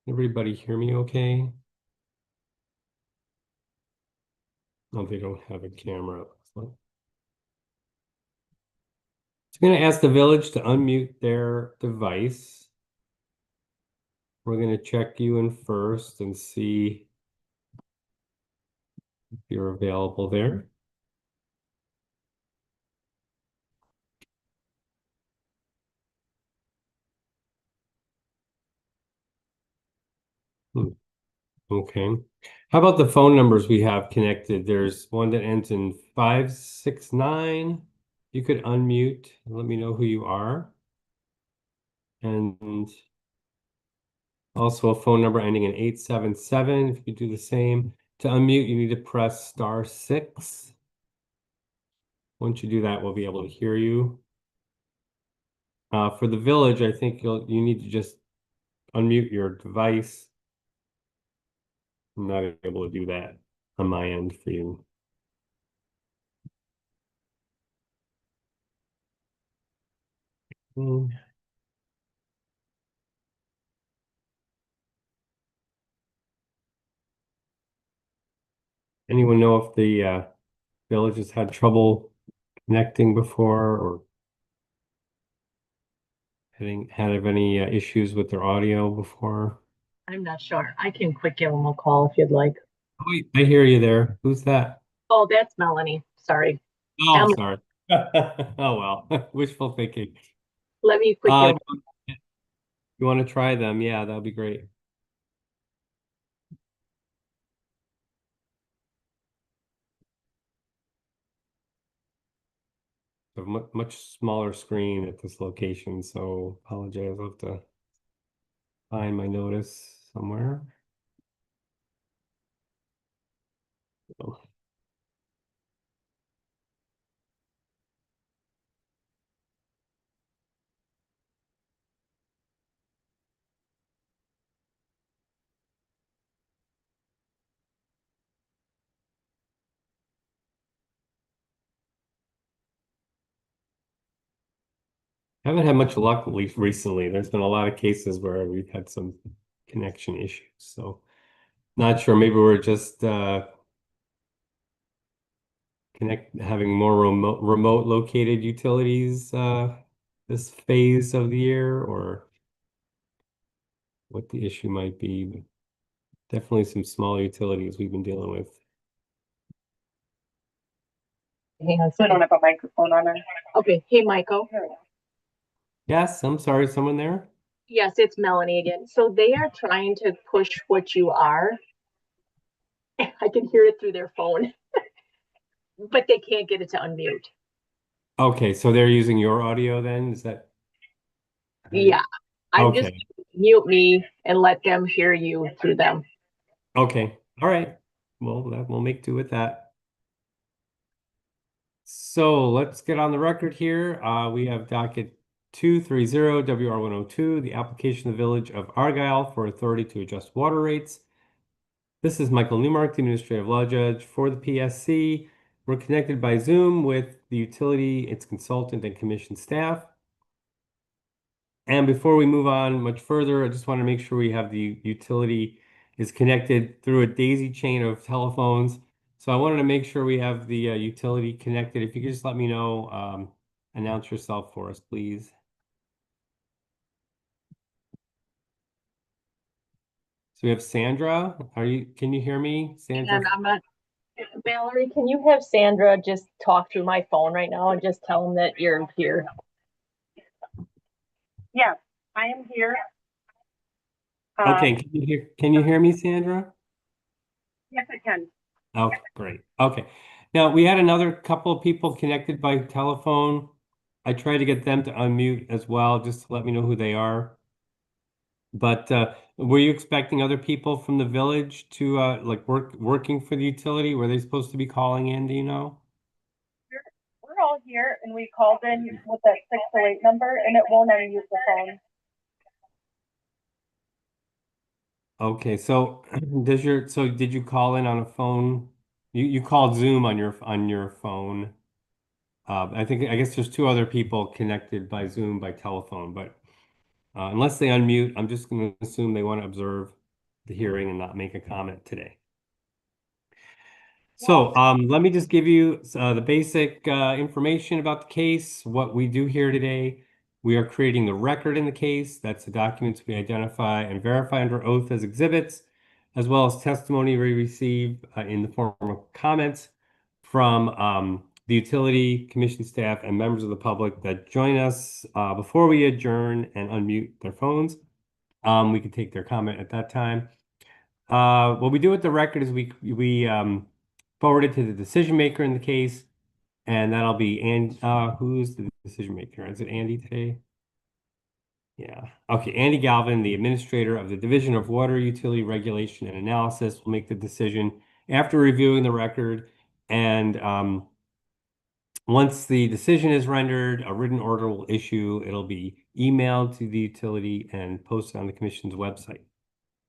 Everybody hear me okay? No, they don't have a camera. So I'm going to ask the village to unmute their device. We're going to check you in first and see if you're available there. Hmm, okay. How about the phone numbers we have connected? There's one that ends in 569. You could unmute and let me know who you are. And also a phone number ending in 877. If you do the same. To unmute, you need to press *6. Once you do that, we'll be able to hear you. For the village, I think you need to just unmute your device. I'm not able to do that on my end for you. Hmm. Anyone know if the village has had trouble connecting before or had any issues with their audio before? I'm not sure. I can quick give them a call if you'd like. Oh, wait, I hear you there. Who's that? Oh, that's Melanie. Sorry. Oh, Emily, sorry. Oh, well, wishful thinking. let me quick give Uh, them. you want to try them? Yeah, that'd be great. A much smaller screen at this location, so apologize. I'll have to find my notice somewhere. Oh. I haven't had much luck at least recently. There's been a lot of cases where we've had some connection issues. So not sure. Maybe we're just having more remote located utilities this phase of the year, or what the issue might be. Definitely some small utilities we've been dealing with. Hang on. So I don't have a microphone on it. Okay. Hey, Michael. Yes, I'm sorry, someone there? Yes, it's Melanie again. So they are trying to push what you are. I can hear it through their phone, but they can't get it to unmute. Okay, so they're using your audio then? Is that right? Yeah. I'm just Okay. mute me and let them hear you through them. Okay. All right. Well, we'll make do with that. So let's get on the record here. We have docket 230 WR 102, the application of the Village of Argyle for authority to adjust water rates. This is Michael Newmark, the administrative law judge for the PSC. We're connected by Zoom with the utility, its consultant, and commission staff. And before we move on much further, I just want to make sure we have the utility is connected through a daisy chain of telephones. So I wanted to make sure we have the utility connected. If you could just let me know, announce yourself for us, please. So we have Sandra. Can you hear me, Sandra? And I'm not. Valerie, can you have Sandra just talk through my phone right now and just tell them that you're here? Yes, I am here. Okay, can you hear me, Sandra? Yes, I can. Okay, great. Okay. Now we had another couple of people connected by telephone. I tried to get them to unmute as well, just to let me know who they are. But were you expecting other people from the village to like working for the utility? Were they supposed to be calling in, do you know? We're all here and we called in with that 608 number and it won't unmute the phone. Okay, so did you call in on a phone? You called Zoom on your phone. I guess there's two other people connected by Zoom by telephone, but Unless they unmute, I'm just going to assume they want to observe the hearing and not make a comment today. So let me just give you the basic information about the case, what we do here today. We are creating the record in the case. That's the documents we identify and verify under oath as exhibits, as well as testimony we receive in the form of comments from the utility commission staff and members of the public that join us before we adjourn and unmute their phones. We can take their comment at that time. What we do with the record is we forward it to the decision maker in the case, and that'll be who's the decision maker? Is it Andy today? Yeah. Okay. Andy Galvin, the administrator of the Division of Water Utility Regulation and Analysis, will make the decision after reviewing the record. And once the decision is rendered, a written order will issue. It'll be emailed to the utility and posted on the commission's website.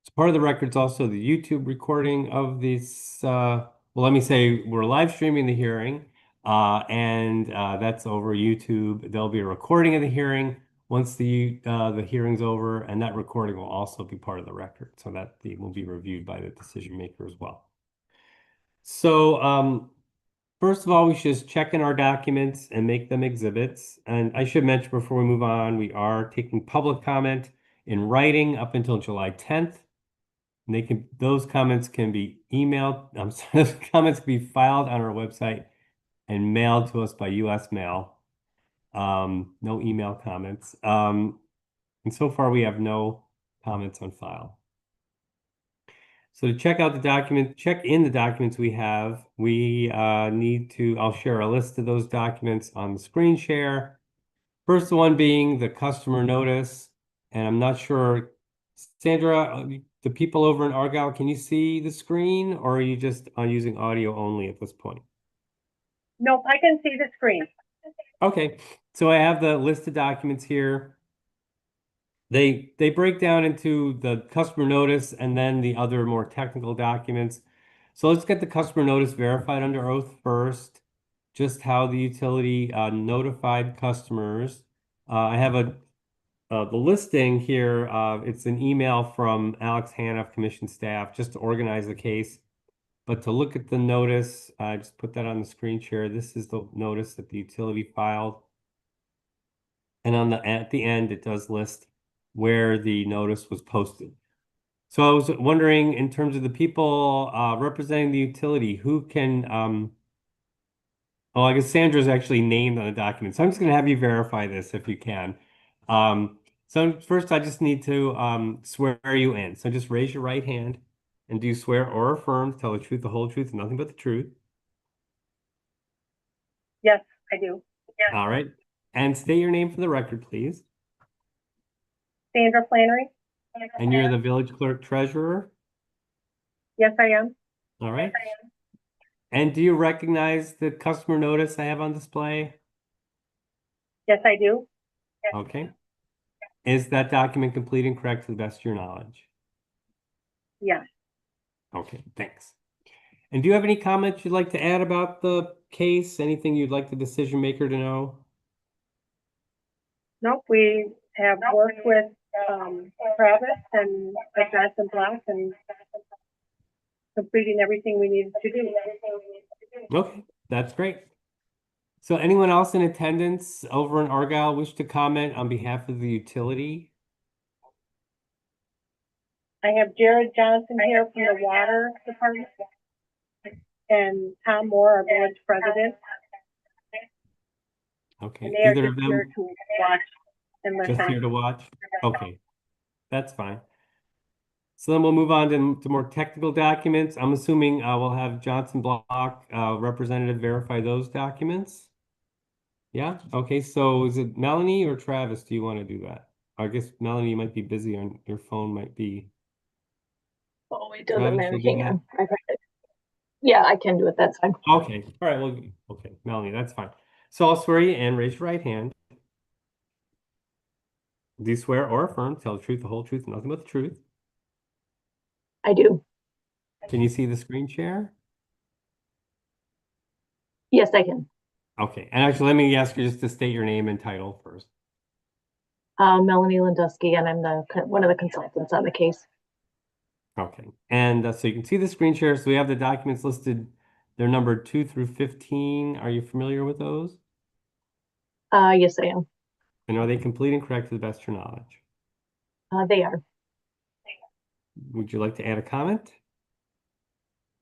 As part of the record is also the YouTube recording of this. Well, let me say we're live streaming the hearing, and that's over YouTube. There'll be a recording of the hearing once the hearing's over, and that recording will also be part of the record, so that will be reviewed by the decision maker as well. So first of all, we should just check in our documents and make them exhibits. And I should mention before we move on, we are taking public comment in writing up until July 10th. And those comments can be emailed. Those comments can be filed on our website and mailed to us by U.S. mail. No email comments. And so far we have no comments on file. So to check out the document, check in the documents we have, we I'll share a list of those documents on the screen share. First one being the customer notice. And I'm not sure, Sandra, the people over in Argyle, can you see the screen, or are you just using audio only at this point? Nope, I can see the screen. Okay, so I have the list of documents here. They break down into the customer notice and then the other more technical documents. So let's get the customer notice verified under oath first, just how the utility notified customers. I have the listing here. It's an email from Alex Hanoff, commission staff, just to organize the case. But to look at the notice, I just put that on the screen share. This is the notice that the utility filed. And at the end, it does list where the notice was posted. So I was wondering, in terms of the people representing the utility, who can oh, I guess Sandra's actually named on the document. So I'm just going to have you verify this if you can. So first, I just need to swear you in. So just raise your right hand, and do you swear or affirm to tell the truth, the whole truth, and nothing but the truth? Yes, I do. All right. And state your name for the record, please. Sandra Flannery? And you're the village clerk treasurer? Yes, I am. All right. And do you recognize the customer notice I have on display? Yes, I do. Okay. Is that document complete and correct to the best of your knowledge? Yes. Okay, thanks. And do you have any comments you'd like to add about the case? Anything you'd like the decision maker to know? Nope, we have worked with Travis and Johnson Block and completing everything we needed to do. Okay, that's great. So anyone else in attendance over in Argyle wish to comment on behalf of the utility? I have Jared Johnson here from the Water Department and Tom Moore, our village president. Okay, And they are either just of here them to watch and just here listen. to watch? Okay, that's fine. So then we'll move on to more technical documents. I'm assuming we'll have Johnson Block representative verify those documents. Yeah, okay, so is it Melanie or Travis? Do you want to do that? I guess Melanie, you might be busy on your phone, might be. Oh, it doesn't Travis, matter. you'll do Hang that? on. Yeah, I can do it. That's fine. Okay, all right, well, okay, Melanie, that's fine. So I'll swear you in, raise your right hand. Do you swear or affirm, tell the truth, the whole truth, and nothing but the truth? I do. Can you see the screen share? Yes, I can. Okay, and actually, let me ask you just to state your name and title first. Melanie Landusky, and I'm one of the consultants on the case. Okay, and so you can see the screen share. So we have the documents listed. They're numbered 2 through 15. Are you familiar with those? Yes, I am. And are they complete and correct to the best of your knowledge? They are. Would you like to add a comment?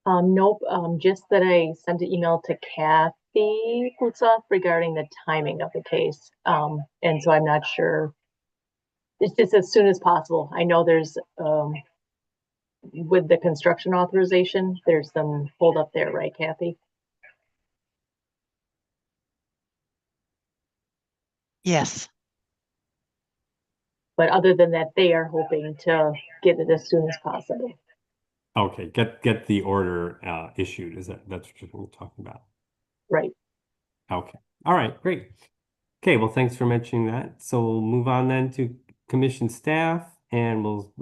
Nope, just that I sent an email to Kathy Kutzoff regarding the timing of the case. And so I'm not sure. It's just as soon as possible. I know there's, with the construction authorization, there's some hold up there, right, Kathy? Yes. But other than that, they are hoping to get it as soon as possible. Okay, get the order issued. That's what you're talking about? Right. Okay. All right, great. Okay, well, thanks for mentioning that. So we'll move on then to commission staff, and we'll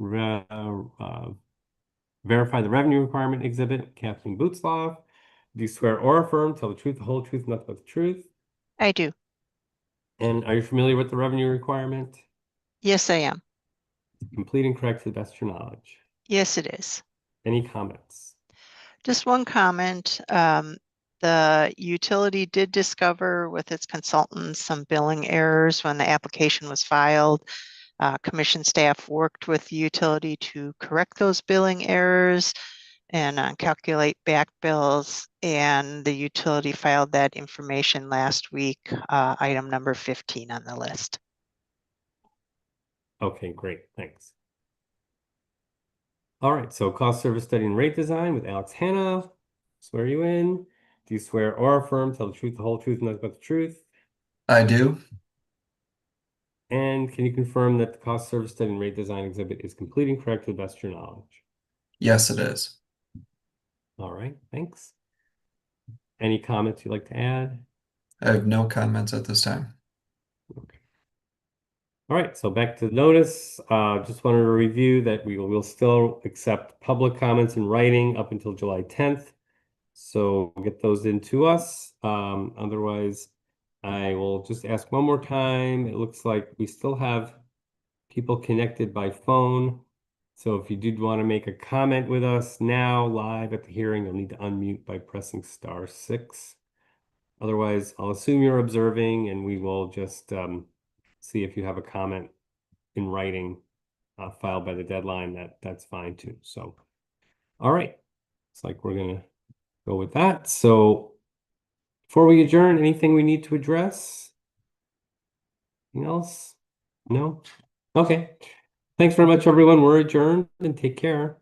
verify the revenue requirement exhibit. Kathleen Bootsloff, do you swear or affirm tell the truth, the whole truth, nothing but the truth? I do. And are you familiar with the revenue requirement? Yes, I am. Complete and correct to the best of your knowledge. Yes, it is. Any comments? Just one comment. The utility did discover with its consultants some billing errors when the application was filed. Commission staff worked with the utility to correct those billing errors and calculate back bills, and the utility filed that information last week, item number 15 on the list. Okay, great, thanks. All right, so cost service study and rate design with Alex Hanna. Swear you in. Do you swear or affirm tell the truth, the whole truth, and nothing but the truth? I do. And can you confirm that the cost service study and rate design exhibit is complete and correct to the best of your knowledge? Yes, it is. All right, thanks. Any comments you'd like to add? I have no comments at this time. Okay. All right, so back to the notice. Just wanted to review that we will still accept public comments in writing up until July 10th. So get those into us. Otherwise, I will just ask one more time. It looks like we still have people connected by phone. So if you did want to make a comment with us now live at the hearing, you'll need to unmute by pressing *6. Otherwise, I'll assume you're observing and we will just see if you have a comment in writing filed by the deadline. That's fine too. So, all right. It's like we're going to go with that. So before we adjourn, anything we need to address? Anything else? No? Okay. Thanks very much, everyone. We're adjourned and take care.